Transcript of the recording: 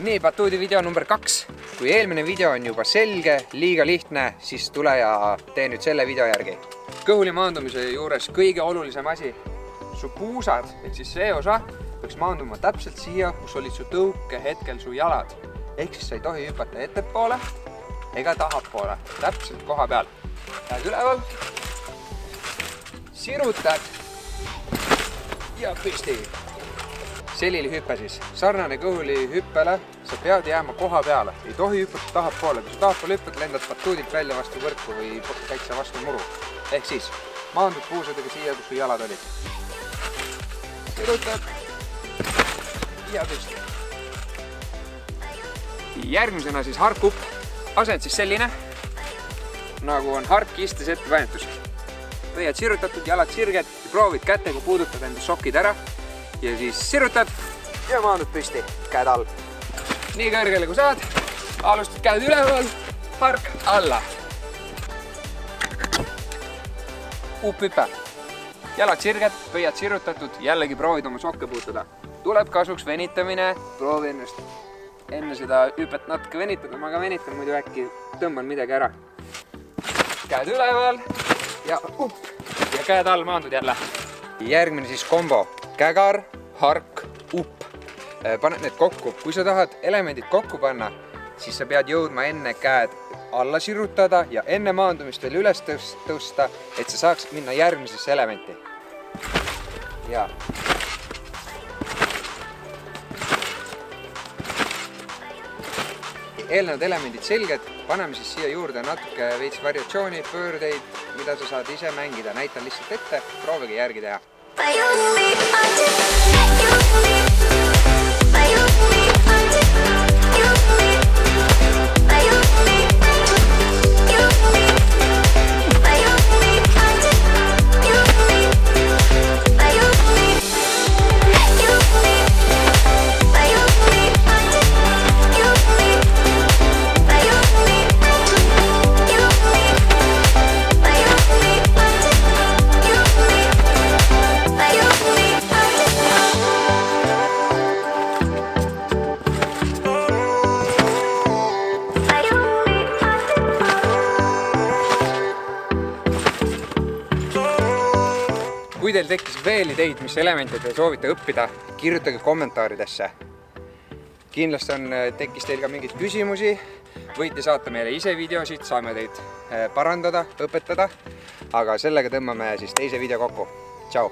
Nii, batuudi video number 2. Kui eelmine video on juba selge, liiga lihtne, siis tule ja tee nüüd selle video järgi. Kõhuli maandumise juures kõige olulisem asi. Su puusad, ehk siis see osa, peaks maanduma täpselt siia, kus olid su tõuke hetkel su jalad. Ehk siis sa ei tohi hüpata ettepoole ega tahapoole. Täpselt koha peal. Lähed üleval, sirutad ja püsti. Selili hüppe siis. Sarnane kõhuli hüppele, sa pead jääma koha peale. Ei tohi hüppata tahapoole. Kui sa tahapoole hüppad, lendad batuudilt välja vastu võrku või täitsa vastu muru. Ehk siis maandud puusadega siia, kus su jalad olid. Sirutad ja püsti. Järgmisena siis harkupp. Asend siis selline, nagu on hark istes ettevääntus. Pöiad sirutatud, jalad sirged ja proovid kätega puudutada enda sokid ära. Ja siis sirutad ja maandud püsti, käed all. Nii kõrgele kui saad, alustad käed üleval, hark alla. Upphüpe. Jalad sirged, pöiad sirutatud, jällegi proovid oma sokke puutuda. Tuleb kasuks venitamine, proovi ennast enne seda hüpet natuke venitada, ma ka venitan, muidu äkki tõmban midagi ära. Käed üleval ja upp ja käed all maandud jälle. Järgmine siis kombo. Kägar, hark, upp. Paned need kokku. Kui sa tahad elemendid kokku panna, siis sa pead jõudma enne käed alla sirutada ja enne maandumist veel üles tõusta, et sa saaks minna järgmisesse elementi. Ja. Eelnevad elemendid selged, paneme siis siia juurde natuke veits variatsiooni, pöördeid, mida sa saad ise mängida. Näitan lihtsalt ette, proovige järgi teha. Kui teil tekkis veel ideid, mis elemente te soovite õppida, kirjutage kommentaaridesse. Kindlasti tekkis teil ka mingeid küsimusi, võite saata meile ise videosid, saame teid parandada, õpetada, aga sellega tõmbame siis teise video kokku. Tšau!